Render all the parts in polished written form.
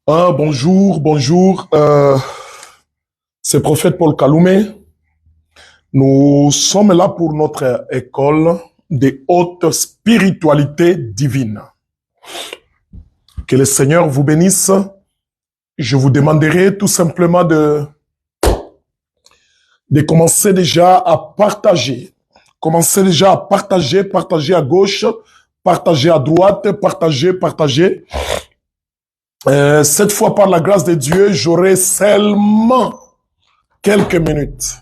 Bonjour, bonjour. C'est Prophète Paul Kaloumé. Nous sommes là pour notre école des hautes spiritualités divines. Que le Seigneur vous bénisse. Je vous demanderai tout simplement de commencer déjà à partager. Commencez déjà à partager, partager à gauche, partager à droite, partager. Cette fois, par la grâce de Dieu, j'aurai seulement quelques minutes.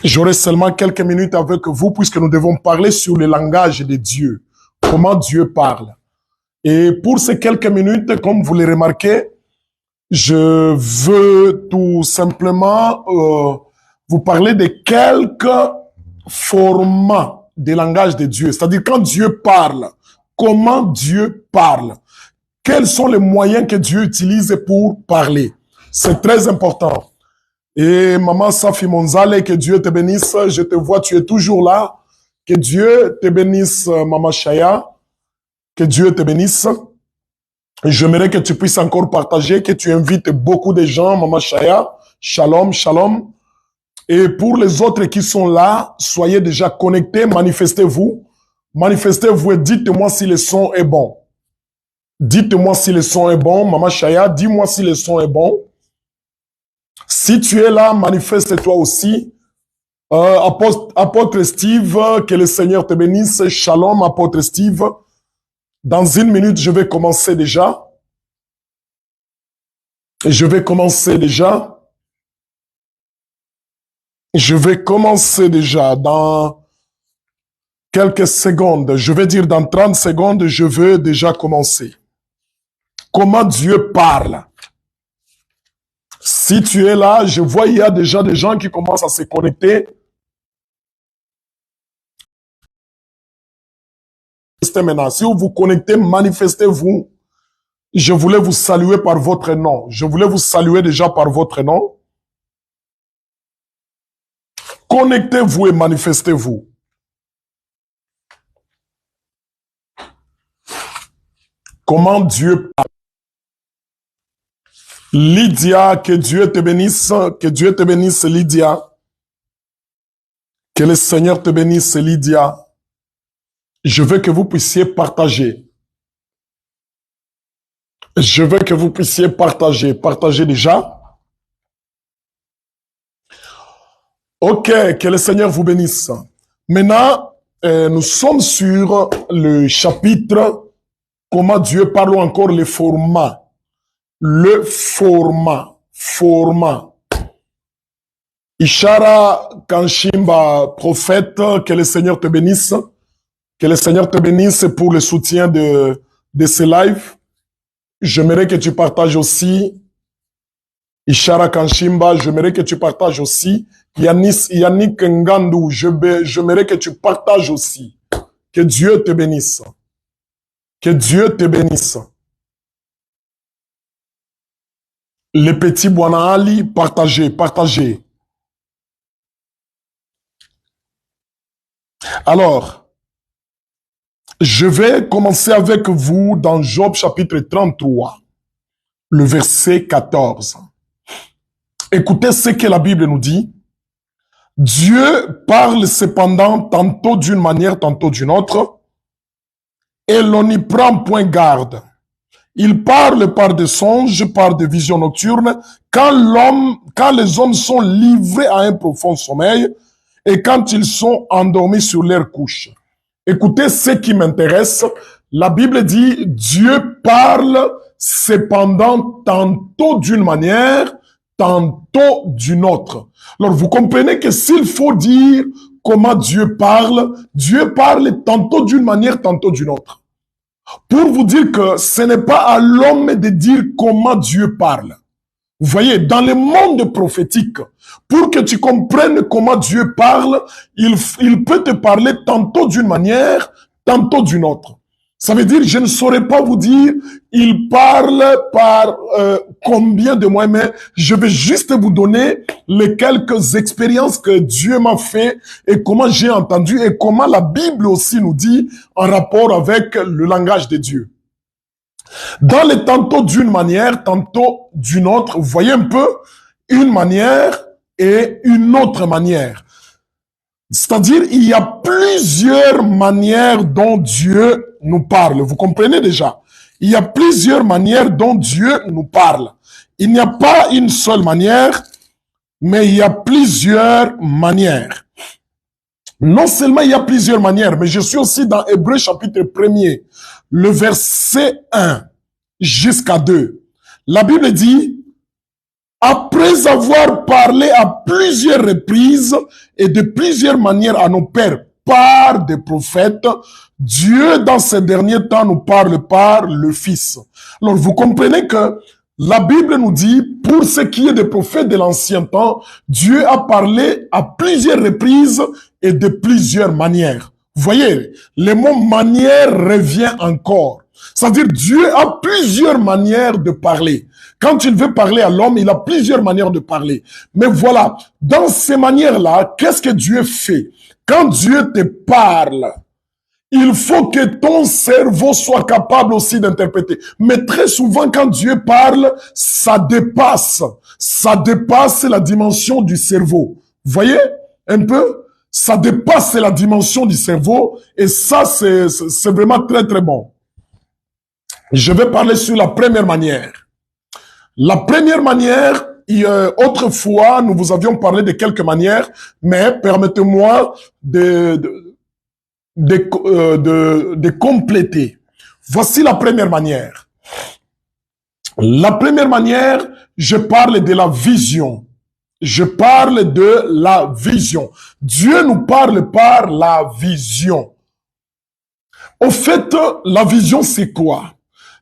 J'aurai seulement quelques minutes avec vous puisque nous devons parler sur le langage de Dieu. Comment Dieu parle. Et pour ces quelques minutes, comme vous le remarquez, je veux tout simplement vous parler de quelques formats de langage de Dieu. C'est-à-dire quand Dieu parle, comment Dieu parle. Quels sont les moyens que Dieu utilise pour parler. C'est très important. Et maman Safi Monzale, que Dieu te bénisse. Je te vois, tu es toujours là. Que Dieu te bénisse, maman Chaya. Que Dieu te bénisse. J'aimerais que tu puisses encore partager, que tu invites beaucoup de gens, maman Chaya. Shalom, shalom. Et pour les autres qui sont là, soyez déjà connectés, manifestez-vous. Manifestez-vous et dites-moi si le son est bon. Dites-moi si le son est bon. Maman Chaya, dis-moi si le son est bon. Si tu es là, manifeste-toi aussi. Apôtre Steve, que le Seigneur te bénisse. Shalom, apôtre Steve. Dans une minute, je vais commencer déjà. Je vais commencer déjà dans quelques secondes. Je vais dire dans 30 secondes, je veux déjà commencer. Comment Dieu parle. Si tu es là, je vois il y a déjà des gens qui commencent à se connecter. Maintenant, si vous vous connectez, manifestez-vous. Je voulais vous saluer par votre nom. Je voulais vous saluer déjà par votre nom. Connectez-vous et manifestez-vous. Comment Dieu parle. Lydia, que Dieu te bénisse. Que Dieu te bénisse, Lydia. Que le Seigneur te bénisse, Lydia. Je veux que vous puissiez partager. Je veux que vous puissiez partager. Partagez déjà. Ok, que le Seigneur vous bénisse. Maintenant, nous sommes sur le chapitre « Comment Dieu parle » ou encore le format. Le format. Ishara Kanshimba, prophète, que le Seigneur te bénisse. Que le Seigneur te bénisse pour le soutien de ce live. J'aimerais que tu partages aussi. Ishara Kanshimba, j'aimerais que tu partages aussi. Yannick Ngandou, j'aimerais que tu partages aussi. Que Dieu te bénisse. Que Dieu te bénisse. Les petits Bwana Ali, partagez. Alors, je vais commencer avec vous dans Job chapitre 33, le verset 14. Écoutez ce que la Bible nous dit. Dieu parle cependant tantôt d'une manière, tantôt d'une autre, et l'on n'y prend point garde. Il parle par des songes, par des visions nocturnes, quand les hommes sont livrés à un profond sommeil et quand ils sont endormis sur leur couche. Écoutez ce qui m'intéresse. La Bible dit, Dieu parle cependant tantôt d'une manière, tantôt d'une autre. Alors vous comprenez que s'il faut dire comment Dieu parle tantôt d'une manière, tantôt d'une autre. Pour vous dire que ce n'est pas à l'homme de dire comment Dieu parle. Vous voyez, dans le monde prophétique, pour que tu comprennes comment Dieu parle, il peut te parler tantôt d'une manière, tantôt d'une autre. Ça veut dire, je ne saurais pas vous dire, il parle par combien de mois, mais je vais juste vous donner les quelques expériences que Dieu m'a fait et comment j'ai entendu et comment la Bible aussi nous dit en rapport avec le langage de Dieu. Dans les tantôt d'une manière, tantôt d'une autre. Vous voyez un peu une manière et une autre manière. C'est-à-dire, il y a plusieurs manières dont Dieu nous parle. Vous comprenez déjà? Il y a plusieurs manières dont Dieu nous parle. Il n'y a pas une seule manière, mais il y a plusieurs manières. Non seulement il y a plusieurs manières, mais je suis aussi dans Hébreux chapitre 1er, le verset 1 jusqu'à 2. La Bible dit, après avoir parlé à plusieurs reprises et de plusieurs manières à nos pères par des prophètes, Dieu dans ces derniers temps nous parle par le Fils. Alors vous comprenez que la Bible nous dit, pour ce qui est des prophètes de l'ancien temps, Dieu a parlé à plusieurs reprises et de plusieurs manières. Vous voyez, le mot manière revient encore. C'est-à-dire Dieu a plusieurs manières de parler. Quand il veut parler à l'homme, il a plusieurs manières de parler. Mais voilà, dans ces manières-là, qu'est-ce que Dieu fait? Quand Dieu te parle, il faut que ton cerveau soit capable aussi d'interpréter. Mais très souvent, quand Dieu parle, ça dépasse la dimension du cerveau. Vous voyez un peu? Ça dépasse la dimension du cerveau et ça, c'est vraiment très, très bon. Je vais parler sur la première manière. La première manière, autrefois, nous vous avions parlé de quelques manières, mais permettez-moi de compléter. Voici la première manière. La première manière, je parle de la vision. Je parle de la vision. Dieu nous parle par la vision. Au fait, la vision, c'est quoi?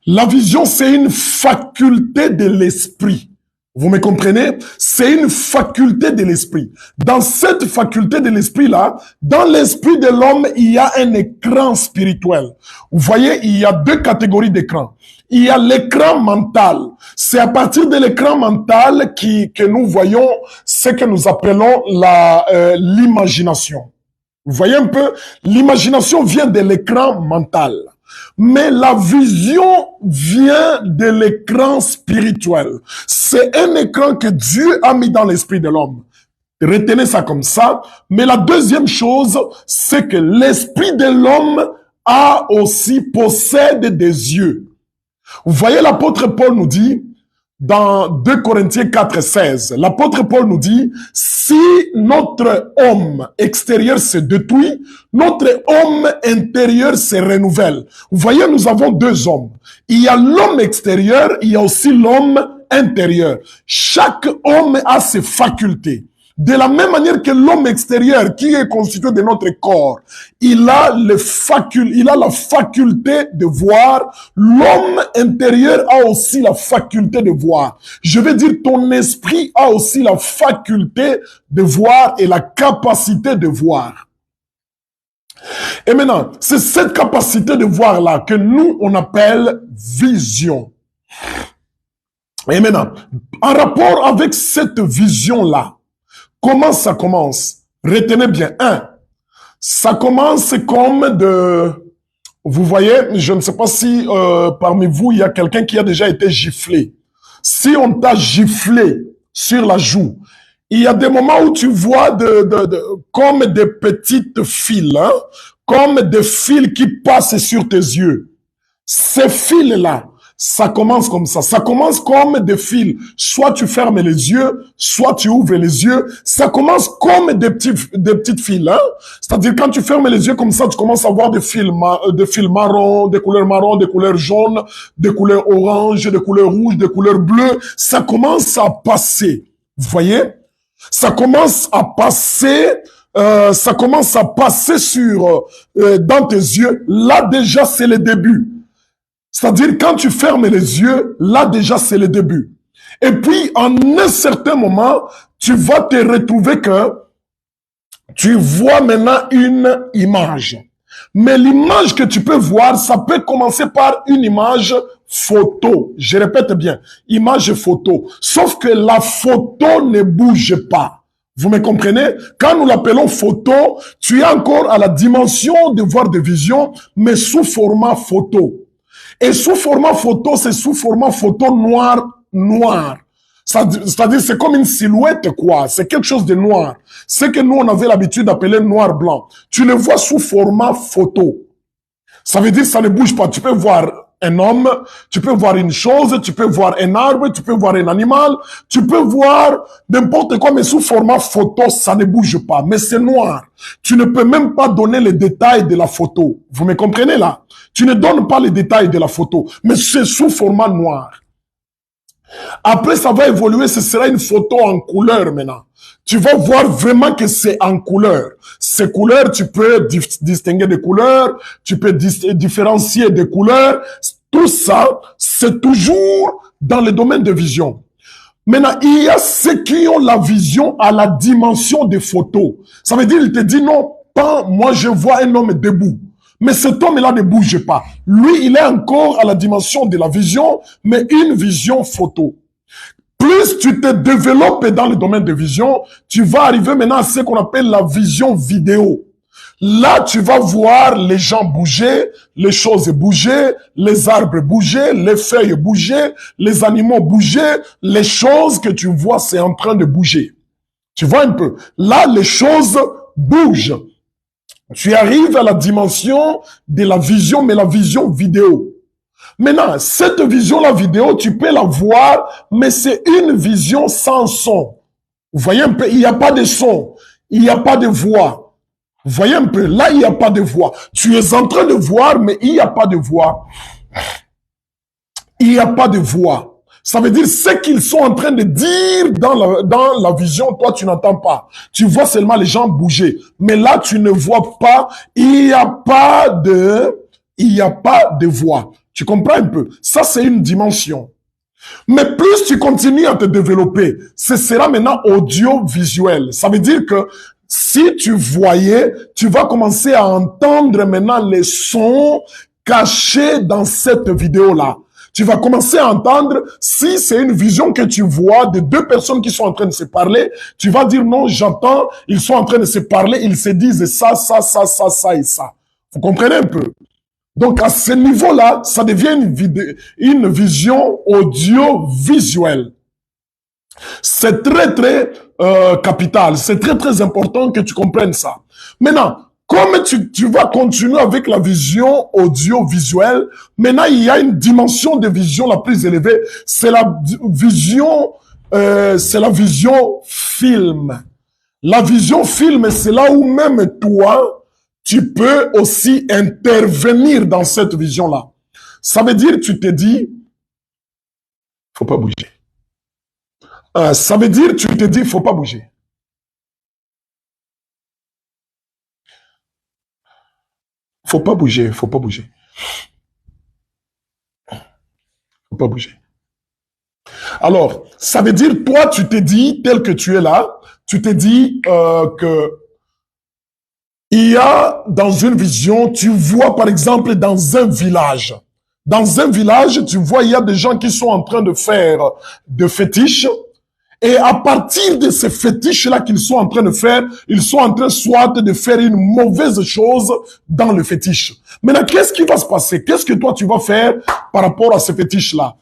La vision, c'est une faculté de l'esprit. Vous me comprenez? C'est une faculté de l'esprit. Dans cette faculté de l'esprit-là, dans l'esprit de l'homme, il y a un écran spirituel. Vous voyez, il y a deux catégories d'écrans. Il y a l'écran mental. C'est à partir de l'écran mental que nous voyons ce que nous appelons l'imagination. Vous voyez un peu? L'imagination vient de l'écran mental. Mais la vision vient de l'écran spirituel. C'est un écran que Dieu a mis dans l'esprit de l'homme. Retenez ça comme ça. Mais la deuxième chose, c'est que l'esprit de l'homme possède des yeux. Vous voyez, l'apôtre Paul nous dit, dans 2 Corinthiens 4:16, l'apôtre Paul nous dit, si notre homme extérieur se détruit, notre homme intérieur se renouvelle. Vous voyez, nous avons deux hommes. Il y a l'homme extérieur, il y a aussi l'homme intérieur. Chaque homme a ses facultés. De la même manière que l'homme extérieur, qui est constitué de notre corps, il a la faculté de voir. L'homme intérieur a aussi la faculté de voir. Je veux dire, ton esprit a aussi la faculté de voir et la capacité de voir. Et maintenant, c'est cette capacité de voir-là que nous, on appelle vision. Et maintenant, en rapport avec cette vision-là, comment ça commence? Retenez bien. Ça commence comme vous voyez, je ne sais pas si parmi vous, il y a quelqu'un qui a déjà été giflé. Si on t'a giflé sur la joue, il y a des moments où tu vois comme des petites fils, hein, comme des fils qui passent sur tes yeux. Ces fils-là, ça commence comme ça. Ça commence comme des fils. Soit tu fermes les yeux, soit tu ouvres les yeux. Ça commence comme des petites fils. Hein? C'est-à-dire quand tu fermes les yeux comme ça, tu commences à voir des fils marrons, des couleurs marron, des couleurs jaunes, des couleurs orange, des couleurs rouges, des couleurs bleues. Ça commence à passer. Vous voyez? Ça commence à passer. Sur dans tes yeux. Là déjà, c'est le début. C'est-à-dire, quand tu fermes les yeux, là déjà, c'est le début. Et puis, en un certain moment, tu vas te retrouver que tu vois maintenant une image. Mais l'image que tu peux voir, ça peut commencer par une image photo. Je répète bien, image photo. Sauf que la photo ne bouge pas. Vous me comprenez? Quand nous l'appelons photo, tu es encore à la dimension de voir des visions, mais sous format photo. Et sous format photo, c'est sous format photo noir. C'est-à-dire, c'est comme une silhouette, quoi. C'est quelque chose de noir. Ce que nous, on avait l'habitude d'appeler noir-blanc. Tu le vois sous format photo. Ça veut dire que ça ne bouge pas. Tu peux voir un homme, tu peux voir une chose, tu peux voir un arbre, tu peux voir un animal, tu peux voir n'importe quoi, mais sous format photo, ça ne bouge pas. Mais c'est noir. Tu ne peux même pas donner les détails de la photo. Vous me comprenez là? Tu ne donnes pas les détails de la photo, mais c'est sous format noir. Après, ça va évoluer, ce sera une photo en couleur maintenant. Tu vas voir vraiment que c'est en couleur. Ces couleurs, tu peux distinguer des couleurs, tu peux différencier des couleurs. Tout ça, c'est toujours dans le domaine de vision. Maintenant, il y a ceux qui ont la vision à la dimension des photos. Ça veut dire, il te dit non, pas moi je vois un homme debout. Mais cet homme-là ne bouge pas. Lui, il est encore à la dimension de la vision, mais une vision photo. Plus tu te développes dans le domaine de vision, tu vas arriver maintenant à ce qu'on appelle la vision vidéo. Là, tu vas voir les gens bouger, les choses bouger, les arbres bouger, les feuilles bouger, les animaux bouger. Les choses que tu vois, c'est en train de bouger. Tu vois un peu? Là, les choses bougent. Tu arrives à la dimension de la vision, mais la vision vidéo. Maintenant, cette vision-là vidéo, tu peux la voir, mais c'est une vision sans son. Vous voyez un peu, il n'y a pas de son, il n'y a pas de voix. Vous voyez un peu, là, il n'y a pas de voix. Tu es en train de voir, mais il n'y a pas de voix. Il n'y a pas de voix. Ça veut dire ce qu'ils sont en train de dire dans la vision, toi, tu n'entends pas. Tu vois seulement les gens bouger. Mais là, tu ne vois pas, il n'y a pas de voix. Tu comprends un peu? Ça, c'est une dimension. Mais plus tu continues à te développer, ce sera maintenant audiovisuel. Ça veut dire que si tu voyais, tu vas commencer à entendre maintenant les sons cachés dans cette vidéo-là. Tu vas commencer à entendre, si c'est une vision que tu vois de deux personnes qui sont en train de se parler, tu vas dire non, j'entends, ils sont en train de se parler, ils se disent ça et ça. Vous comprenez un peu? Donc à ce niveau-là, ça devient une vision audiovisuelle. C'est très capital, c'est très important que tu comprennes ça. Maintenant, comme tu vas continuer avec la vision audiovisuelle, maintenant il y a une dimension de vision la plus élevée, c'est la vision film. La vision film, c'est là où même toi, tu peux aussi intervenir dans cette vision-là. Ça veut dire, tu te dis, faut pas bouger. Ça veut dire, tu te dis, faut pas bouger. Faut pas bouger, faut pas bouger. Faut pas bouger. Alors, ça veut dire, toi, tu te dis, tel que tu es là, tu te dis que il y a dans une vision, tu vois par exemple dans un village. Dans un village, tu vois, il y a des gens qui sont en train de faire des fétiches. Et à partir de ces fétiches-là qu'ils sont en train de faire, ils sont en train soit de faire une mauvaise chose dans le fétiche. Maintenant, qu'est-ce qui va se passer? Qu'est-ce que toi tu vas faire par rapport à ces fétiches-là?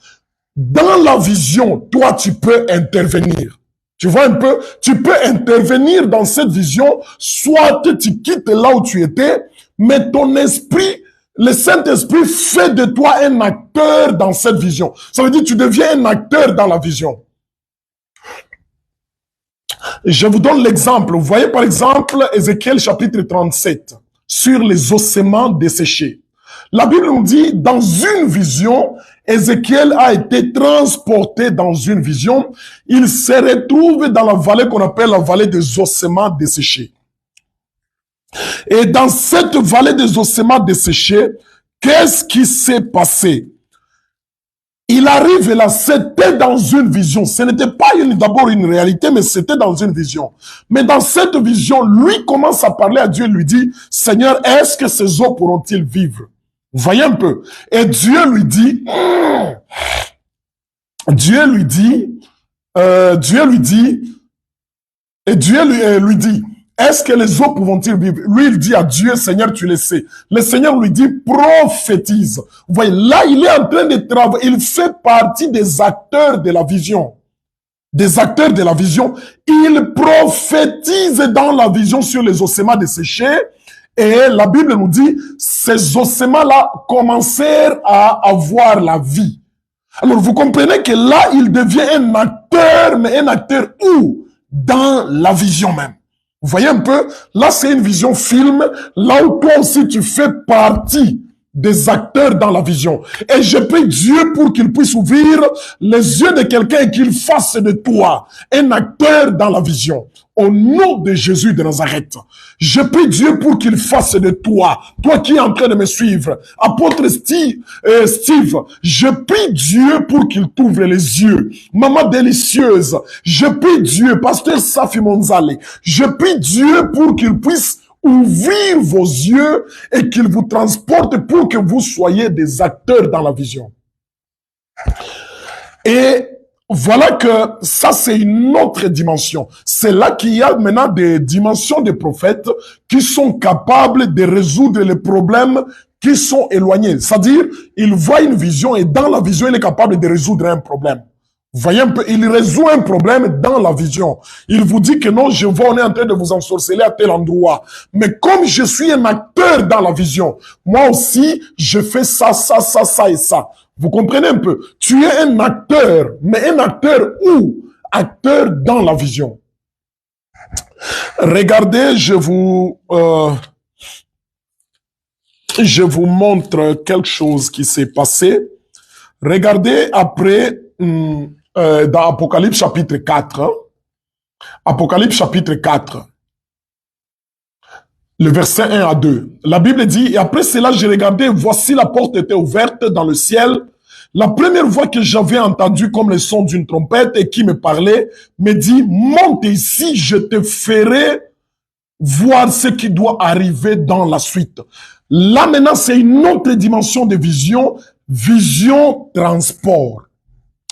Dans la vision, toi tu peux intervenir. Tu vois un peu? Tu peux intervenir dans cette vision, soit tu quittes là où tu étais, mais ton esprit, le Saint-Esprit fait de toi un acteur dans cette vision. Ça veut dire que tu deviens un acteur dans la vision. Je vous donne l'exemple. Vous voyez par exemple Ézéchiel chapitre 37 sur les ossements desséchés. La Bible nous dit, dans une vision, Ézéchiel a été transporté dans une vision. Il se retrouve dans la vallée qu'on appelle la vallée des ossements desséchés. Et dans cette vallée des ossements desséchés, qu'est-ce qui s'est passé? Il arrive là, c'était dans une vision. Ce n'était pas d'abord une réalité, mais c'était dans une vision. Mais dans cette vision, lui commence à parler à Dieu, lui dit, Seigneur, est-ce que ces eaux pourront-ils vivre? Vous voyez un peu? Et Dieu lui dit, Est-ce que les autres pourront-ils vivre? Lui, il dit à Dieu, Seigneur, tu le sais. Le Seigneur lui dit, prophétise. Vous voyez, là, il est en train de travailler. Il fait partie des acteurs de la vision. Des acteurs de la vision. Il prophétise dans la vision sur les ossements desséchés. Et la Bible nous dit, ces ossements-là commencèrent à avoir la vie. Alors, vous comprenez que là, il devient un acteur, mais un acteur où? Dans la vision même. Vous voyez un peu? Là, c'est une vision film, là où toi aussi, tu fais partie des acteurs dans la vision. Et je prie Dieu pour qu'il puisse ouvrir les yeux de quelqu'un et qu'il fasse de toi un acteur dans la vision. Au nom de Jésus de Nazareth, je prie Dieu pour qu'il fasse de toi, toi qui es en train de me suivre, apôtre Steve, je prie Dieu pour qu'il t'ouvre les yeux. Maman délicieuse, je prie Dieu, pasteur Safi Monzale, je prie Dieu pour qu'il puisse ouvrir vos yeux et qu'il vous transporte pour que vous soyez des acteurs dans la vision. Et voilà que ça, c'est une autre dimension. C'est là qu'il y a maintenant des dimensions des prophètes qui sont capables de résoudre les problèmes qui sont éloignés. C'est-à-dire, il voit une vision et dans la vision, il est capable de résoudre un problème. Vous voyez un peu, il résout un problème dans la vision. Il vous dit que non, je vois, on est en train de vous ensorceler à tel endroit. Mais comme je suis un acteur dans la vision, moi aussi, je fais ça, ça, ça, ça et ça. Vous comprenez un peu? Tu es un acteur, mais un acteur où? Acteur dans la vision. Regardez, je vous montre quelque chose qui s'est passé. Regardez après... dans Apocalypse chapitre 4, Apocalypse chapitre 4, le verset 1 à 2. La Bible dit, et après cela, j'ai regardé, voici la porte était ouverte dans le ciel. La première voix que j'avais entendue comme le son d'une trompette et qui me parlait, me dit, monte ici, je te ferai voir ce qui doit arriver dans la suite. Là maintenant, c'est une autre dimension de vision, vision transport.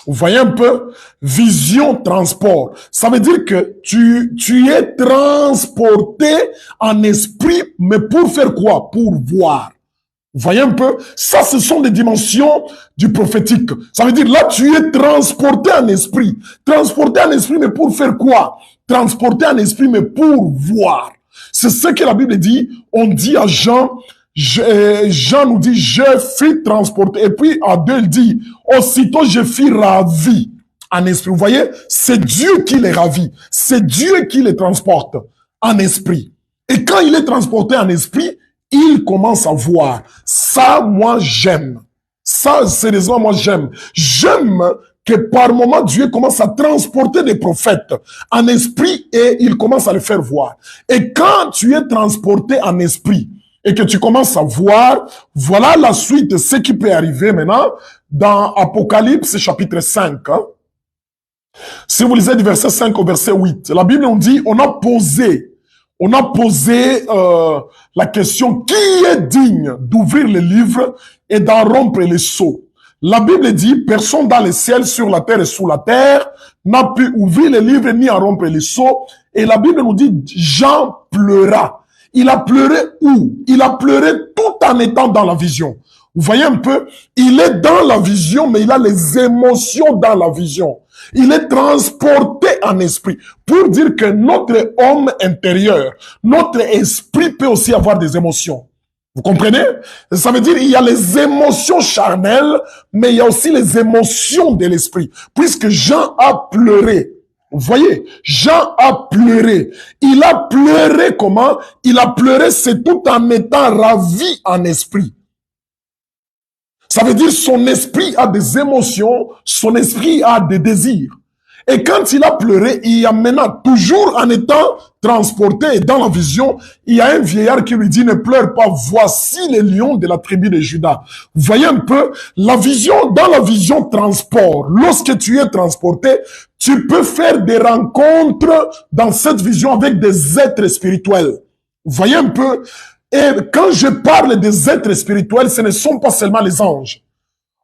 Vous voyez un peu? Vision, transport. Ça veut dire que tu es transporté en esprit, mais pour faire quoi? Pour voir. Vous voyez un peu? Ça, ce sont des dimensions du prophétique. Ça veut dire, là, tu es transporté en esprit. Transporté en esprit, mais pour faire quoi? Transporté en esprit, mais pour voir. C'est ce que la Bible dit. On dit à Jean... Jean nous dit, je fus transporté. Et puis, à 2, il dit, aussitôt je fus ravi en esprit. Vous voyez, c'est Dieu qui les ravit. C'est Dieu qui les transporte en esprit. Et quand il est transporté en esprit, il commence à voir. Ça, moi, j'aime. Ça, sérieusement, moi, j'aime. J'aime que par moment, Dieu commence à transporter des prophètes en esprit et il commence à les faire voir. Et quand tu es transporté en esprit, et que tu commences à voir, voilà la suite de ce qui peut arriver maintenant dans Apocalypse chapitre 5. Hein. Si vous lisez du verset 5 au verset 8, la Bible nous dit, on a posé la question, qui est digne d'ouvrir le livre et d'en rompre les sceaux? La Bible dit, personne dans le ciel, sur la terre et sous la terre n'a pu ouvrir le livre ni en rompre les sceaux. Et la Bible nous dit, Jean pleura. Il a pleuré où? Il a pleuré tout en étant dans la vision. Vous voyez un peu? Il est dans la vision, mais il a les émotions dans la vision. Il est transporté en esprit. Pour dire que notre homme intérieur, notre esprit peut aussi avoir des émotions. Vous comprenez? Ça veut dire qu'il y a les émotions charnelles, mais il y a aussi les émotions de l'esprit. Puisque Jean a pleuré. Vous voyez, Jean a pleuré. Il a pleuré comment? Il a pleuré, c'est tout en étant ravi en esprit. Ça veut dire son esprit a des émotions, son esprit a des désirs. Et quand il a pleuré, il y a maintenant, toujours en étant transporté dans la vision, il y a un vieillard qui lui dit, ne pleure pas, voici les lions de la tribu de Juda. Vous voyez un peu, la vision, dans la vision transport, lorsque tu es transporté, tu peux faire des rencontres dans cette vision avec des êtres spirituels. Vous voyez un peu, et quand je parle des êtres spirituels, ce ne sont pas seulement les anges.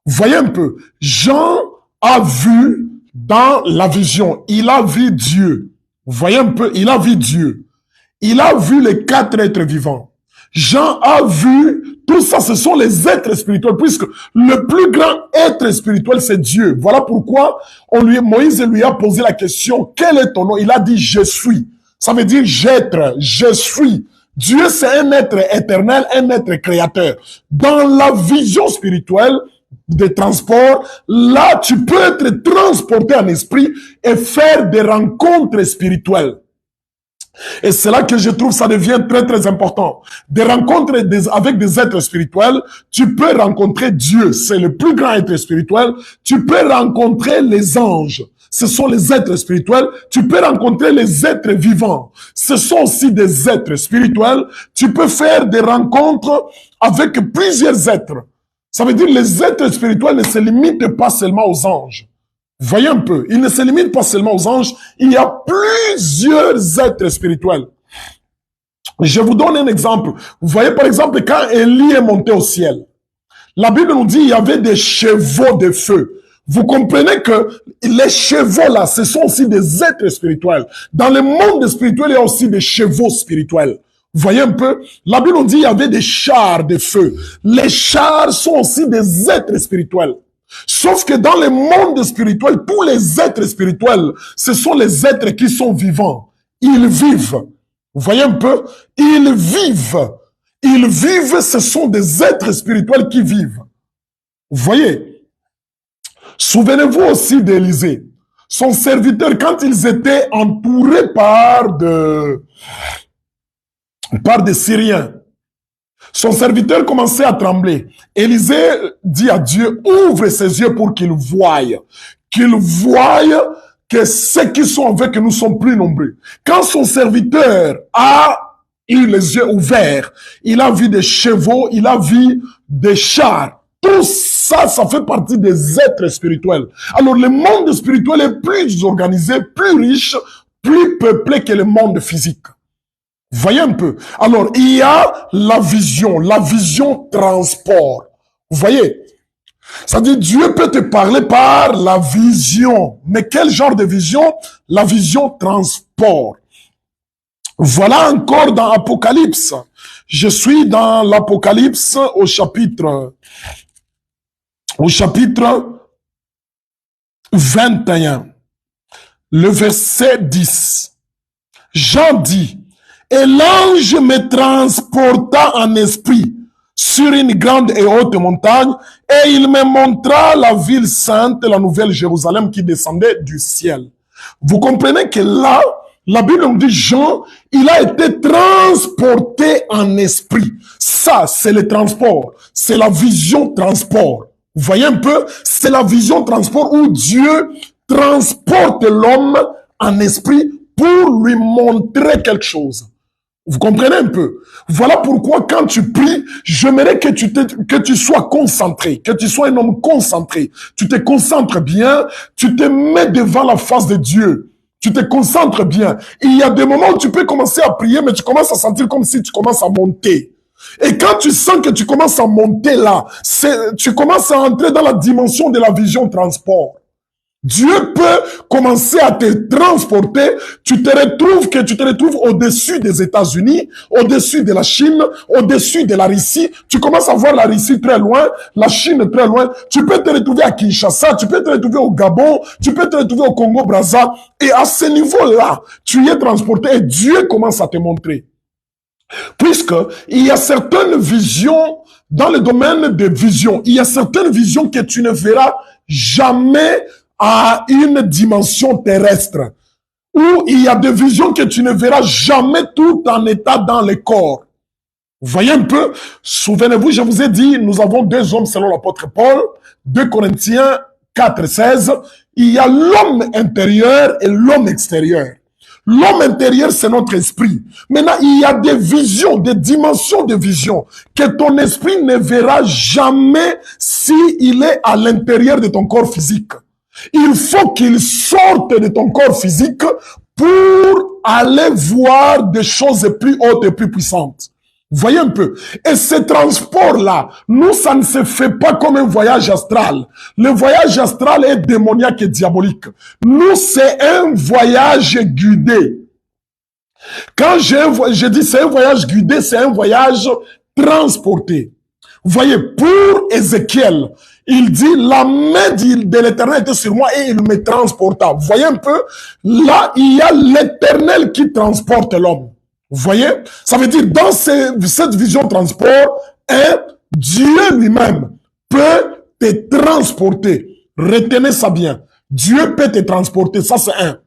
Vous voyez un peu, Jean a vu dans la vision, il a vu Dieu. Vous voyez un peu, il a vu Dieu. Il a vu les 4 êtres vivants. Jean a vu, tout ça, ce sont les êtres spirituels, puisque le plus grand être spirituel, c'est Dieu. Voilà pourquoi Moïse lui a posé la question, quel est ton nom? Il a dit, je suis. Ça veut dire j'être, je suis. Dieu, c'est un être éternel, un être créateur. Dans la vision spirituelle de transport, là, tu peux être transporté en esprit et faire des rencontres spirituelles. Et c'est là que je trouve ça devient très très important. Des rencontres avec des êtres spirituels, tu peux rencontrer Dieu, c'est le plus grand être spirituel. Tu peux rencontrer les anges, ce sont les êtres spirituels. Tu peux rencontrer les êtres vivants, ce sont aussi des êtres spirituels. Tu peux faire des rencontres avec plusieurs êtres. Ça veut dire que les êtres spirituels ne se limitent pas seulement aux anges. Voyez un peu, il ne se limite pas seulement aux anges, il y a plusieurs êtres spirituels. Je vous donne un exemple. Vous voyez par exemple quand Élie est monté au ciel, la Bible nous dit qu'il y avait des chevaux de feu. Vous comprenez que les chevaux là, ce sont aussi des êtres spirituels. Dans le monde spirituel, il y a aussi des chevaux spirituels. Vous voyez un peu, la Bible nous dit qu'il y avait des chars de feu. Les chars sont aussi des êtres spirituels. Sauf que dans le monde spirituel, tous les êtres spirituels, ce sont les êtres qui sont vivants. Ils vivent. Vous voyez un peu? Ils vivent. Ils vivent, ce sont des êtres spirituels qui vivent. Vous voyez? Souvenez-vous aussi d'Élisée. Son serviteur, quand ils étaient entourés par des Syriens, son serviteur commençait à trembler. Élisée dit à Dieu, ouvre ses yeux pour qu'il voie que ceux qui sont avec nous sont plus nombreux. Quand son serviteur a eu les yeux ouverts, il a vu des chevaux, il a vu des chars. Tout ça, ça fait partie des êtres spirituels. Alors le monde spirituel est plus organisé, plus riche, plus peuplé que le monde physique. Voyez un peu. Alors, il y a la vision transport. Vous voyez? Ça dit Dieu peut te parler par la vision. Mais quel genre de vision? La vision transport. Voilà encore dans Apocalypse. Je suis dans l'Apocalypse au chapitre 21. Le verset 10. Jean dit, et l'ange me transporta en esprit sur une grande et haute montagne, et il me montra la ville sainte, la nouvelle Jérusalem qui descendait du ciel. Vous comprenez que là, la Bible nous dit Jean, il a été transporté en esprit. Ça, c'est le transport. C'est la vision transport. Vous voyez un peu? C'est la vision transport où Dieu transporte l'homme en esprit pour lui montrer quelque chose. Vous comprenez un peu? Voilà pourquoi quand tu pries, j'aimerais que tu sois concentré, que tu sois un homme concentré. Tu te concentres bien, tu te mets devant la face de Dieu. Tu te concentres bien. Il y a des moments où tu peux commencer à prier, mais tu commences à sentir comme si tu commences à monter. Et quand tu sens que tu commences à monter là, tu commences à entrer dans la dimension de la vision transport. Dieu peut commencer à te transporter. Tu te retrouves au-dessus des États-Unis, au-dessus de la Chine, au-dessus de la Russie. Tu commences à voir la Russie très loin, la Chine très loin. Tu peux te retrouver à Kinshasa, tu peux te retrouver au Gabon, tu peux te retrouver au Congo-Brazza. Et à ce niveau-là, tu y es transporté et Dieu commence à te montrer. Puisque il y a certaines visions dans le domaine des visions, il y a certaines visions que tu ne verras jamais à une dimension terrestre, où il y a des visions que tu ne verras jamais tout en état dans le corps. Vous voyez un peu? Souvenez-vous, je vous ai dit, nous avons 2 hommes selon l'apôtre Paul, 2 Corinthiens 4:16. Il y a l'homme intérieur et l'homme extérieur. L'homme intérieur, c'est notre esprit. Maintenant, il y a des visions, des dimensions de vision que ton esprit ne verra jamais s'il est à l'intérieur de ton corps physique. Il faut qu'il sorte de ton corps physique pour aller voir des choses plus hautes et plus puissantes. Voyez un peu. Et ce transport-là, nous, ça ne se fait pas comme un voyage astral. Le voyage astral est démoniaque et diabolique. Nous, c'est un voyage guidé. Quand je dis c'est un voyage guidé, c'est un voyage transporté. Vous voyez, pour Ézéchiel, il dit, la main de l'Éternel était sur moi et il me transporta. Vous voyez un peu, là, il y a l'Éternel qui transporte l'homme. Vous voyez, ça veut dire, dans cette vision transport, Dieu lui-même peut te transporter. Retenez ça bien. Dieu peut te transporter, ça c'est un.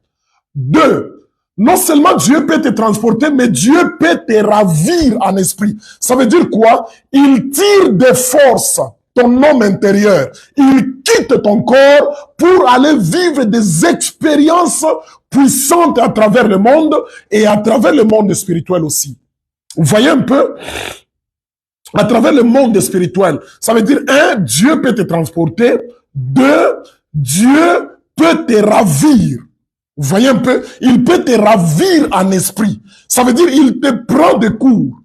Deux, non seulement Dieu peut te transporter, mais Dieu peut te ravir en esprit. Ça veut dire quoi? Il tire de force ton homme intérieur. Il quitte ton corps pour aller vivre des expériences puissantes à travers le monde et à travers le monde spirituel aussi. Vous voyez un peu? À travers le monde spirituel. Ça veut dire, un, Dieu peut te transporter. Deux, Dieu peut te ravir. Vous voyez un peu? Il peut te ravir en esprit. Ça veut dire, il te prend de court.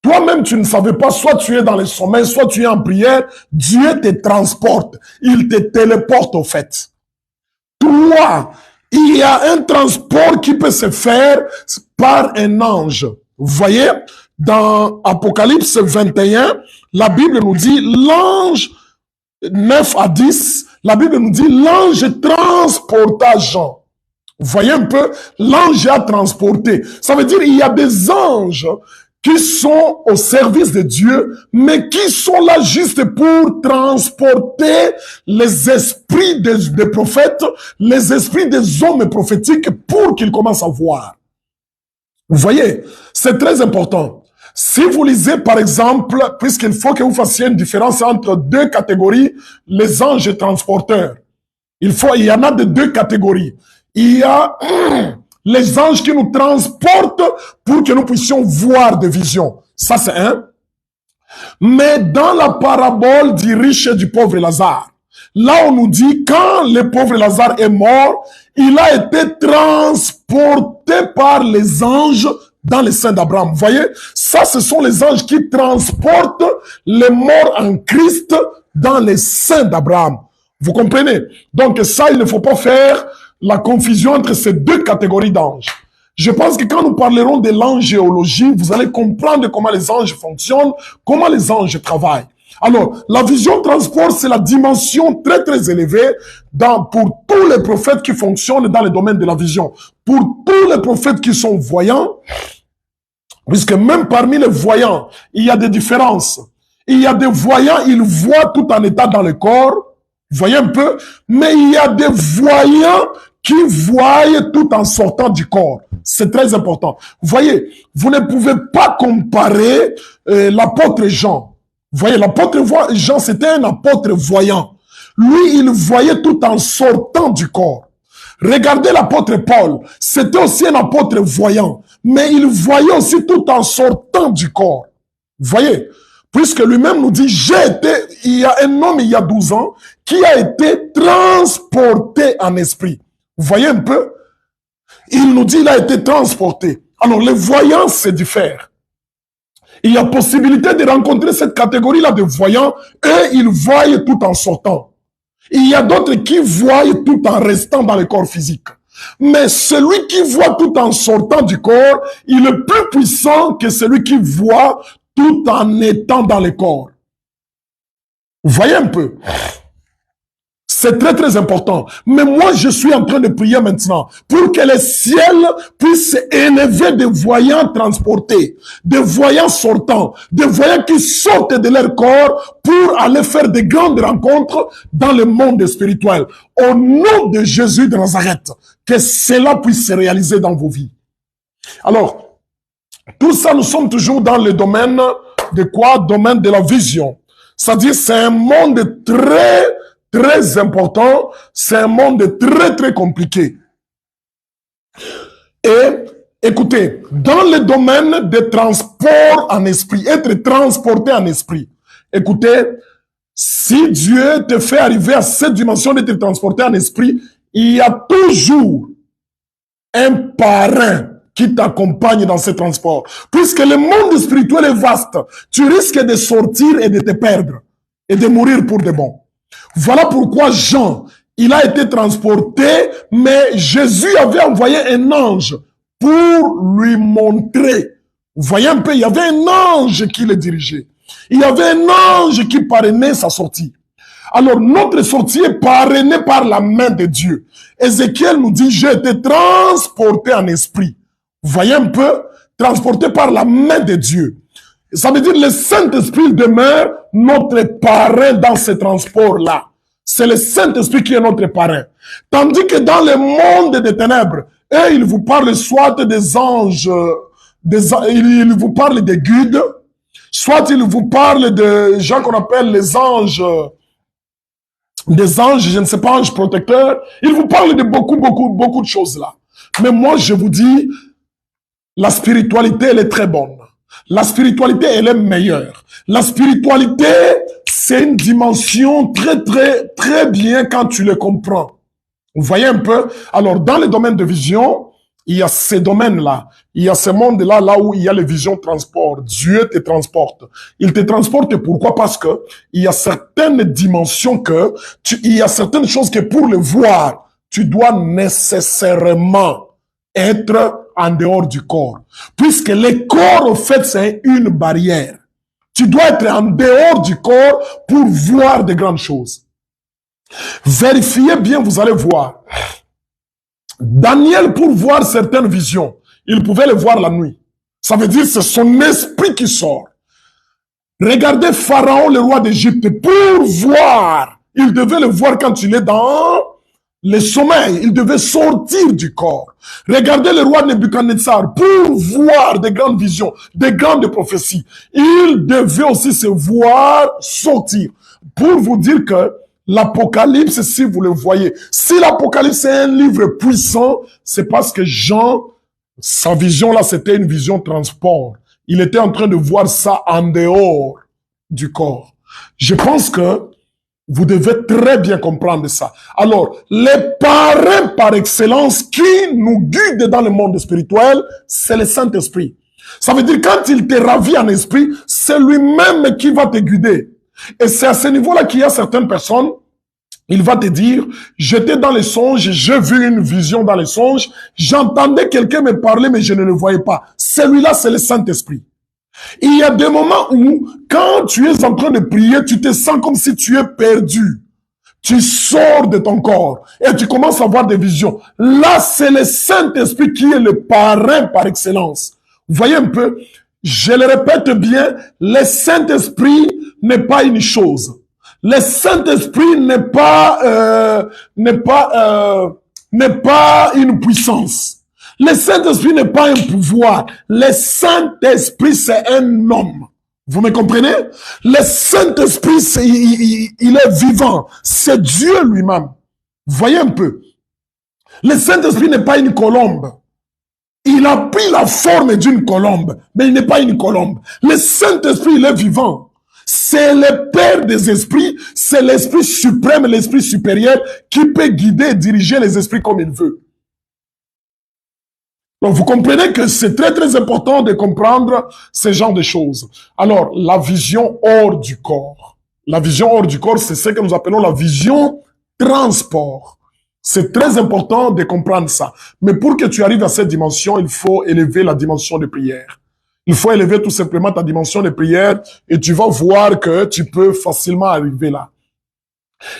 Toi-même, tu ne savais pas, soit tu es dans le sommeil, soit tu es en prière. Dieu te transporte. Il te téléporte au fait. Trois, il y a un transport qui peut se faire par un ange. Vous voyez? Dans Apocalypse 21, la Bible nous dit, l'ange 9 à 10, la Bible nous dit, l'ange transporta Jean. Vous voyez un peu, l'ange a transporté. Ça veut dire il y a des anges qui sont au service de Dieu, mais qui sont là juste pour transporter les esprits des prophètes, les esprits des hommes prophétiques pour qu'ils commencent à voir. Vous voyez, c'est très important. Si vous lisez, par exemple, puisqu'il faut que vous fassiez une différence entre deux catégories, les anges transporteurs. Il y en a de deux catégories. Il y a les anges qui nous transportent pour que nous puissions voir des visions. Ça, c'est un. Mais dans la parabole du riche et du pauvre Lazare, là, on nous dit, quand le pauvre Lazare est mort, il a été transporté par les anges dans le sein d'Abraham. Vous voyez, ça, ce sont les anges qui transportent les morts en Christ dans les seins d'Abraham. Vous comprenez? Donc ça, il ne faut pas faire la confusion entre ces deux catégories d'anges. Je pense que quand nous parlerons de l'angéologie, vous allez comprendre comment les anges fonctionnent, comment les anges travaillent. Alors, la vision transport, c'est la dimension très très élevée pour tous les prophètes qui fonctionnent dans le domaine de la vision. Pour tous les prophètes qui sont voyants, puisque même parmi les voyants, il y a des différences. Il y a des voyants, ils voient tout en état dans le corps, vous voyez un peu, mais il y a des voyants qui voient tout en sortant du corps. C'est très important. Vous voyez, vous ne pouvez pas comparer l'apôtre Jean. Vous voyez, l'apôtre Jean, c'était un apôtre voyant. Lui, il voyait tout en sortant du corps. Regardez l'apôtre Paul, c'était aussi un apôtre voyant, mais il voyait aussi tout en sortant du corps. Vous voyez, puisque lui-même nous dit, il y a un homme il y a 12 ans qui a été transporté en esprit. Vous voyez un peu? Il nous dit, il a été transporté. Alors, les voyants, c'est différent. Il y a possibilité de rencontrer cette catégorie-là de voyants et ils voient tout en sortant. Il y a d'autres qui voient tout en restant dans le corps physique. Mais celui qui voit tout en sortant du corps, il est plus puissant que celui qui voit tout en étant dans le corps. Vous voyez un peu? C'est très très important. Mais moi, je suis en train de prier maintenant pour que le ciel puisse élever des voyants transportés, des voyants sortants, des voyants qui sortent de leur corps pour aller faire de grandes rencontres dans le monde spirituel. Au nom de Jésus de Nazareth, que cela puisse se réaliser dans vos vies. Alors, tout ça, nous sommes toujours dans le domaine de quoi? Domaine de la vision. C'est-à-dire, c'est un monde très important, c'est un monde très très compliqué. Et écoutez, dans le domaine de transport en esprit, être transporté en esprit, écoutez, si Dieu te fait arriver à cette dimension d'être transporté en esprit, il y a toujours un parrain qui t'accompagne dans ce transport. Puisque le monde spirituel est vaste, tu risques de sortir et de te perdre et de mourir pour de bon. Voilà pourquoi Jean, il a été transporté, mais Jésus avait envoyé un ange pour lui montrer. Vous voyez un peu, il y avait un ange qui le dirigeait. Il y avait un ange qui parrainait sa sortie. Alors, notre sortie est parrainée par la main de Dieu. Ézéchiel nous dit, j'ai été transporté en esprit. Vous voyez un peu? Transporté par la main de Dieu. Ça veut dire le Saint-Esprit demeure notre parrain dans ce transport-là. C'est le Saint-Esprit qui est notre parrain. Tandis que dans le monde des ténèbres, eux, ils vous parlent soit des anges, ils vous parlent des guides, soit ils vous parlent de gens qu'on appelle les anges, des anges, je ne sais pas, anges protecteurs. Ils vous parlent de beaucoup de choses là. Mais moi, je vous dis, la spiritualité, elle est très bonne. La spiritualité, elle est meilleure. La spiritualité, c'est une dimension très bien quand tu le comprends. Vous voyez un peu? Alors, dans les domaines de vision, il y a ces domaines-là. Il y a ce monde-là, là où il y a les visions transport. Dieu te transporte. Il te transporte pourquoi? Parce que il y a certaines dimensions il y a certaines choses que pour le voir, tu dois nécessairement être en dehors du corps. Puisque le corps, au fait, c'est une barrière. Tu dois être en dehors du corps pour voir de grandes choses. Vérifiez bien, vous allez voir. Daniel, pour voir certaines visions, il pouvait les voir la nuit. Ça veut dire c'est son esprit qui sort. Regardez Pharaon, le roi d'Égypte, pour voir. Il devait le voir quand il est dans le sommeil. Il devait sortir du corps. Regardez le roi Nebuchadnezzar, pour voir des grandes visions, des grandes prophéties. Il devait aussi se voir sortir. Pour vous dire que l'Apocalypse, si vous le voyez, si l'Apocalypse est un livre puissant, c'est parce que Jean, sa vision là, c'était une vision transport. Il était en train de voir ça en dehors du corps. Je pense que vous devez très bien comprendre ça. Alors, les parrains par excellence qui nous guident dans le monde spirituel, c'est le Saint-Esprit. Ça veut dire quand il te ravit en esprit, c'est lui-même qui va te guider. Et c'est à ce niveau-là qu'il y a certaines personnes, il va te dire, j'étais dans les songes, j'ai vu une vision dans les songes, j'entendais quelqu'un me parler, mais je ne le voyais pas. Celui-là, c'est le Saint-Esprit. Il y a des moments où, quand tu es en train de prier, tu te sens comme si tu es perdu. Tu sors de ton corps et tu commences à avoir des visions. Là, c'est le Saint-Esprit qui est le parrain par excellence. Vous voyez un peu? Je le répète bien, le Saint-Esprit n'est pas une chose. Le Saint-Esprit n'est pas une puissance. Le Saint-Esprit n'est pas un pouvoir. Le Saint-Esprit, c'est un homme. Vous me comprenez? Le Saint-Esprit, il est vivant. C'est Dieu lui-même. Vous voyez un peu? Le Saint-Esprit n'est pas une colombe. Il a pris la forme d'une colombe, mais il n'est pas une colombe. Le Saint-Esprit, il est vivant. C'est le Père des esprits, c'est l'Esprit suprême, l'Esprit supérieur qui peut guider et diriger les esprits comme il veut. Donc, vous comprenez que c'est très important de comprendre ce genre de choses. Alors, la vision hors du corps. La vision hors du corps, c'est ce que nous appelons la vision transport. C'est très important de comprendre ça. Mais pour que tu arrives à cette dimension, il faut élever la dimension de prière. Il faut élever tout simplement ta dimension de prière et tu vas voir que tu peux facilement arriver là.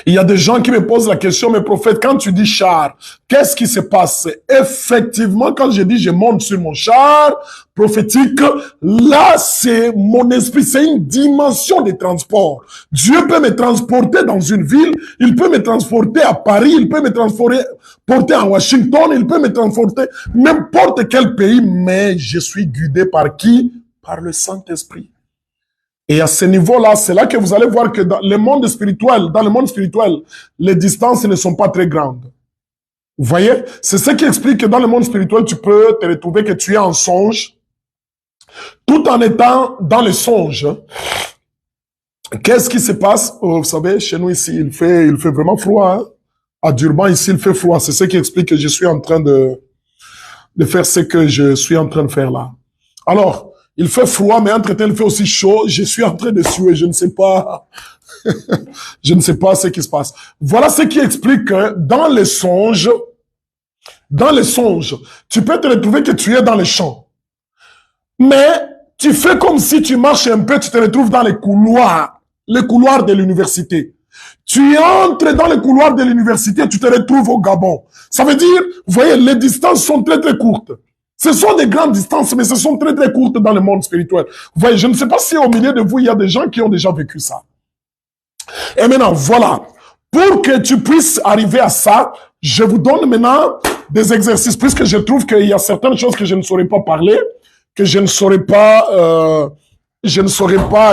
Il y a des gens qui me posent la question, mais prophète, quand tu dis char, qu'est-ce qui se passe? Effectivement, quand je dis je monte sur mon char prophétique, là, c'est mon esprit, c'est une dimension de transport. Dieu peut me transporter dans une ville, il peut me transporter à Paris, il peut me transporter à Washington, il peut me transporter n'importe quel pays, mais je suis guidé par qui? Par le Saint-Esprit. Et à ce niveau-là, c'est là que vous allez voir que dans le monde spirituel, les distances ne sont pas très grandes. Vous voyez? C'est ce qui explique que dans le monde spirituel, tu peux te retrouver que tu es en songe, tout en étant dans le songe. Qu'est-ce qui se passe? Oh, vous savez, chez nous ici, il fait vraiment froid. Hein? À Durban, ici, il fait froid. C'est ce qui explique que je suis en train de faire ce que je suis en train de faire là. Alors, il fait froid, mais entre-temps, il fait aussi chaud. Je suis en train de suer, je ne sais pas. je ne sais pas ce qui se passe. Voilà ce qui explique que dans les songes, dans les songes, tu peux te retrouver que tu es dans les champs. Mais tu fais comme si tu marches un peu, tu te retrouves dans les couloirs de l'université. Tu entres dans les couloirs de l'université, tu te retrouves au Gabon. Ça veut dire, vous voyez, les distances sont très très courtes. Ce sont des grandes distances, mais ce sont très très courtes dans le monde spirituel. Vous voyez, je ne sais pas si au milieu de vous, il y a des gens qui ont déjà vécu ça. Et maintenant, voilà. Pour que tu puisses arriver à ça, je vous donne maintenant des exercices, puisque je trouve qu'il y a certaines choses que je ne saurais pas parler, que je ne saurais pas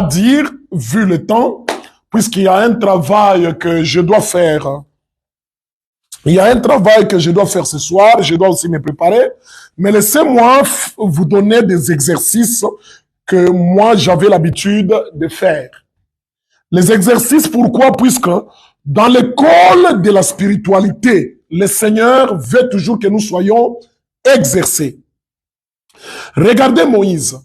dire, vu le temps, puisqu'il y a un travail que je dois faire. Il y a un travail que je dois faire ce soir, je dois aussi me préparer, mais laissez-moi vous donner des exercices que moi j'avais l'habitude de faire. Les exercices, pourquoi? Puisque dans l'école de la spiritualité, le Seigneur veut toujours que nous soyons exercés. Regardez Moïse.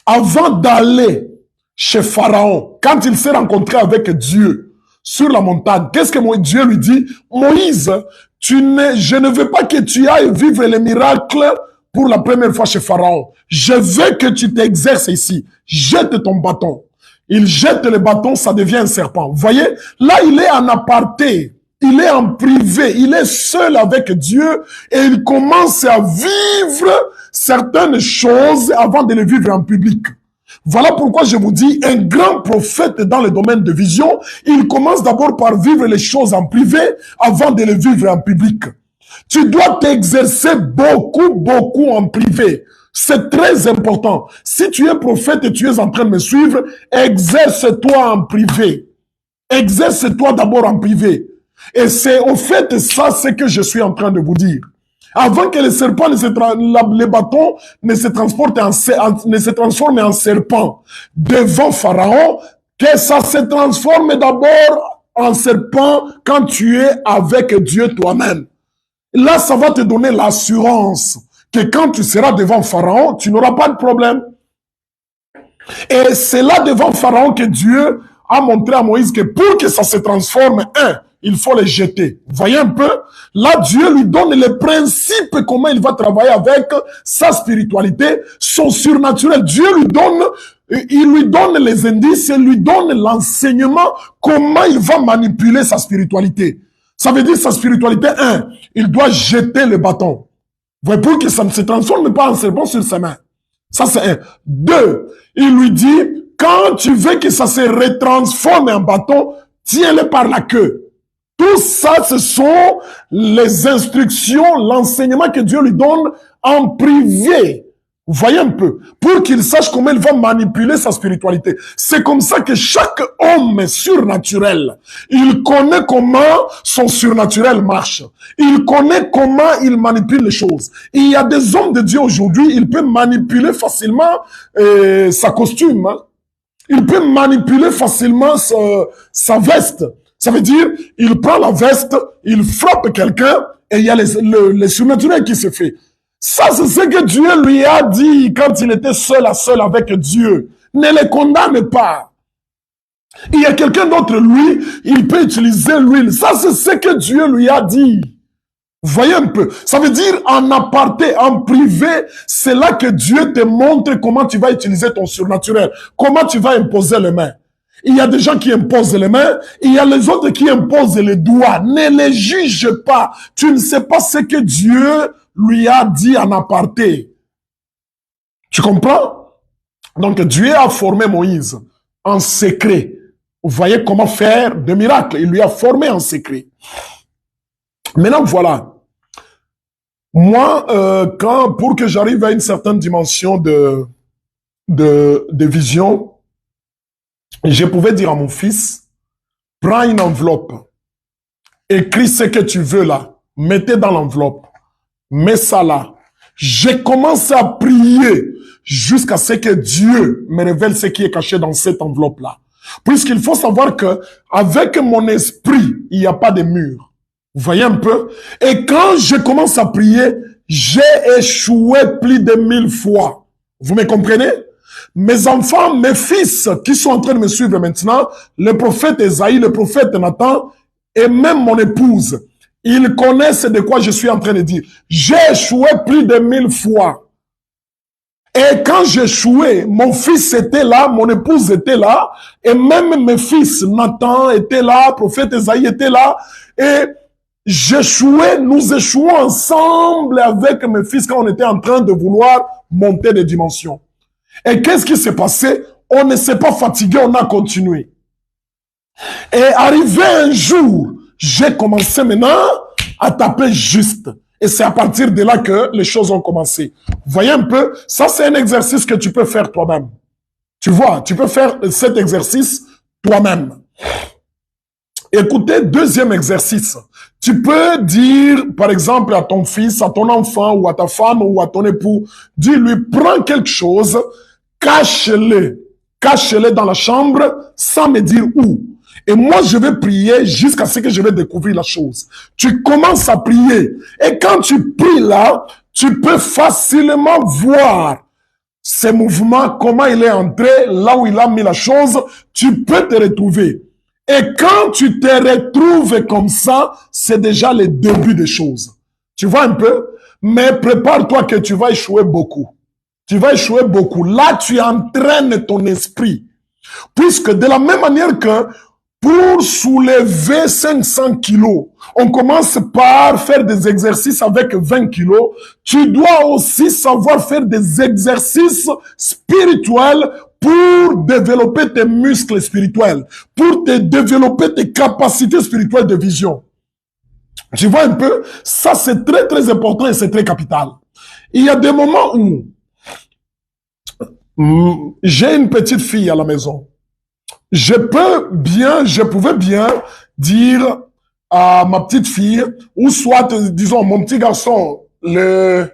Avant d'aller chez Pharaon, quand il s'est rencontré avec Dieu sur la montagne, qu'est-ce que Dieu lui dit? Moïse, je ne veux pas que tu ailles vivre les miracles pour la première fois chez Pharaon. Je veux que tu t'exerces ici. Jette ton bâton. Il jette le bâton, ça devient un serpent. Vous voyez, là, il est en aparté, il est en privé, il est seul avec Dieu et il commence à vivre certaines choses avant de les vivre en public. Voilà pourquoi je vous dis, un grand prophète dans le domaine de vision, il commence d'abord par vivre les choses en privé avant de les vivre en public. Tu dois t'exercer beaucoup en privé. C'est très important. Si tu es prophète et tu es en train de me suivre, exerce-toi en privé. Exerce-toi d'abord en privé. Et c'est au fait ça, c'est que je suis en train de vous dire. Avant que le serpent les bâtons ne se transforment en serpent devant Pharaon, que ça se transforme d'abord en serpent quand tu es avec Dieu toi-même. Là, ça va te donner l'assurance que quand tu seras devant Pharaon, tu n'auras pas de problème. Et c'est là devant Pharaon que Dieu a montré à Moïse que pour que ça se transforme, il faut les jeter. Vous voyez un peu? Là, Dieu lui donne les principes, comment il va travailler avec sa spiritualité, son surnaturel. Dieu lui donne les indices, il lui donne l'enseignement, comment il va manipuler sa spiritualité. Ça veut dire sa spiritualité, il doit jeter le bâton. Vous voyez, pour que ça ne se transforme pas en serpent sur ses mains. Ça, c'est 1. 2, il lui dit, quand tu veux que ça se retransforme en bâton, tiens-le par la queue. Tout ça, ce sont les instructions, l'enseignement que Dieu lui donne en privé. Vous voyez un peu, pour qu'il sache comment il va manipuler sa spiritualité. C'est comme ça que chaque homme surnaturel, il connaît comment son surnaturel marche. Il connaît comment il manipule les choses. Il y a des hommes de Dieu aujourd'hui, il peut manipuler facilement sa costume. Hein. Il peut manipuler facilement sa veste. Ça veut dire, il prend la veste, il frappe quelqu'un et il y a le surnaturel qui se fait. Ça, c'est ce que Dieu lui a dit quand il était seul à seul avec Dieu. Ne les condamne pas. Il y a quelqu'un d'autre, lui, il peut utiliser l'huile. Ça, c'est ce que Dieu lui a dit. Vous voyez un peu? Ça veut dire en aparté, en privé, c'est là que Dieu te montre comment tu vas utiliser ton surnaturel. Comment tu vas imposer les mains. Il y a des gens qui imposent les mains, il y a les autres qui imposent les doigts. Ne les juge pas. Tu ne sais pas ce que Dieu lui a dit en aparté. Tu comprends? Donc Dieu a formé Moïse en secret. Vous voyez comment faire des miracles. Il lui a formé en secret. Maintenant, voilà. Moi, pour que j'arrive à une certaine dimension de vision, je pouvais dire à mon fils, prends une enveloppe, écris ce que tu veux là, mettez dans l'enveloppe, mets ça là. J'ai commencé à prier jusqu'à ce que Dieu me révèle ce qui est caché dans cette enveloppe-là. Puisqu'il faut savoir que avec mon esprit, il n'y a pas de mur. Vous voyez un peu? Et quand je commence à prier, j'ai échoué plus de 1000 fois. Vous me comprenez? Mes enfants, mes fils qui sont en train de me suivre maintenant, le prophète Esaïe, le prophète Nathan et même mon épouse, Ils connaissent de quoi je suis en train de dire. J'ai échoué plus de 1000 fois. Et quand j'échouais, mon fils était là, mon épouse était là, et même mes fils, Nathan était là, prophète Esaïe était là, et j'échouais, nous échouons ensemble avec mes fils quand on était en train de vouloir monter des dimensions. Et qu'est-ce qui s'est passé? On ne s'est pas fatigué, on a continué. Et arrivé un jour, j'ai commencé maintenant à taper juste. Et c'est à partir de là que les choses ont commencé. Vous voyez un peu, ça c'est un exercice que tu peux faire toi-même. Tu vois, tu peux faire cet exercice toi-même. Écoutez, deuxième exercice. Tu peux dire, par exemple, à ton fils, à ton enfant, ou à ta femme, ou à ton époux, dis-lui, prends quelque chose, cache-le. Cache-le dans la chambre, sans me dire où. Et moi, je vais prier jusqu'à ce que je vais découvrir la chose. Tu commences à prier. Et quand tu pries là, tu peux facilement voir ces mouvements, comment il est entré, là où il a mis la chose. Tu peux te retrouver. Et quand tu te retrouves comme ça, c'est déjà le début des choses. Tu vois un peu? Mais prépare-toi que tu vas échouer beaucoup. Tu vas échouer beaucoup. Là, tu entraînes ton esprit. Puisque de la même manière que pour soulever 500 kilos, on commence par faire des exercices avec 20 kilos. Tu dois aussi savoir faire des exercices spirituels pour développer tes muscles spirituels, pour te développer tes capacités spirituelles de vision. Tu vois un peu? Ça, c'est très, très important et c'est très capital. Il y a des moments où j'ai une petite fille à la maison. Je pouvais bien dire à ma petite fille, ou soit, disons, mon petit garçon, le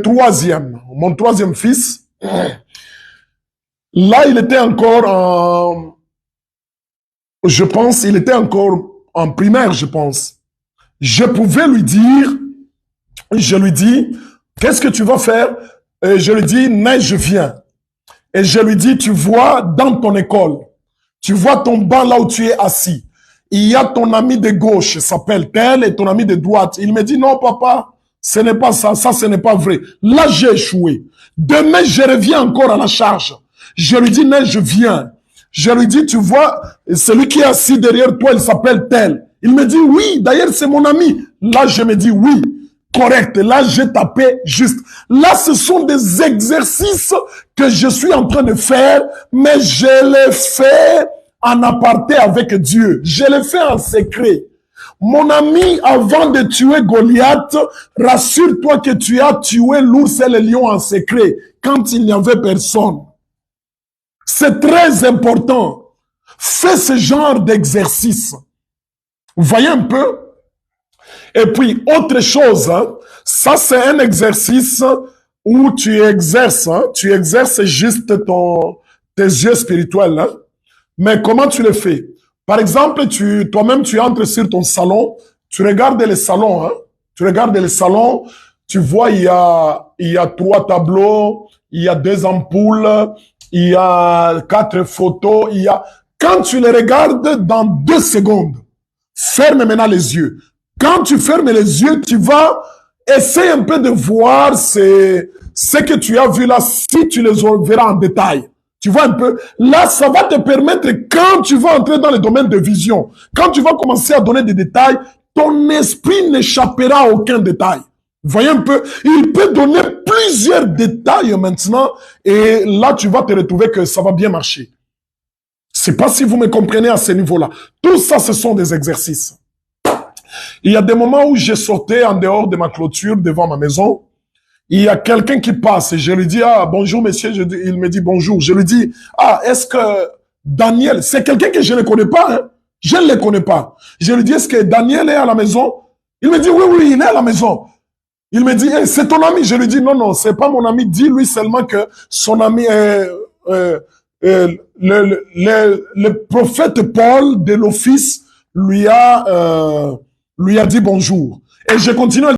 troisième, mon troisième fils, là, il était encore il était encore en primaire, je pense. Je pouvais lui dire, je lui dis, qu'est-ce que tu vas faire? Et je lui dis, neige vient. Et je lui dis, tu vois, dans ton école, tu vois ton banc là où tu es assis. Il y a ton ami de gauche, s'appelle tel, et ton ami de droite. Il me dit, non, papa, ce n'est pas ça, ça, ce n'est pas vrai. Là, j'ai échoué. Demain, je reviens encore à la charge. Je lui dis, non, je viens. Je lui dis, tu vois, celui qui est assis derrière toi, il s'appelle tel. Il me dit, oui, d'ailleurs, c'est mon ami. Là, je me dis, oui, correct. Là, j'ai tapé juste. Là, ce sont des exercices que je suis en train de faire, mais je les fais en aparté avec Dieu. Je les fais en secret. Mon ami, avant de tuer Goliath, rassure-toi que tu as tué l'ours et le lion en secret, quand il n'y avait personne. C'est très important. Fais ce genre d'exercice. Vous voyez un peu? Et puis, autre chose, hein, ça c'est un exercice où tu exerces juste tes yeux spirituels. Hein. Mais comment tu le fais? Par exemple, toi-même, tu entres sur ton salon, tu regardes le salon, hein, tu regardes le salon, tu vois, il y a 3 tableaux, il y a 2 ampoules, il y a 4 photos, quand tu les regardes dans 2 secondes, ferme maintenant les yeux. Quand tu fermes les yeux, tu vas essayer un peu de voir ce que tu as vu là, si tu les verras en détail. Tu vois un peu? Là, ça va te permettre, quand tu vas entrer dans le domaine de vision, quand tu vas commencer à donner des détails, ton esprit n'échappera à aucun détail. Vous voyez un peu? Il peut donner plusieurs détails maintenant, et là, tu vas te retrouver que ça va bien marcher. Je ne sais pas si vous me comprenez à ce niveau-là. Tout ça, ce sont des exercices. Il y a des moments où je sortais en dehors de ma clôture devant ma maison. Il y a quelqu'un qui passe et je lui dis, ah, bonjour monsieur. Il me dit bonjour. Je lui dis, ah, est-ce que Daniel, c'est quelqu'un que je ne connais pas, hein? Je ne le connais pas. Je lui dis, est-ce que Daniel est à la maison? Il me dit, oui, oui, il est à la maison. Il me dit, hey, c'est ton ami. Je lui dis, non, non, c'est pas mon ami. Dis-lui seulement que son ami est, le prophète Paul de l'office lui a dit bonjour. Et je continue à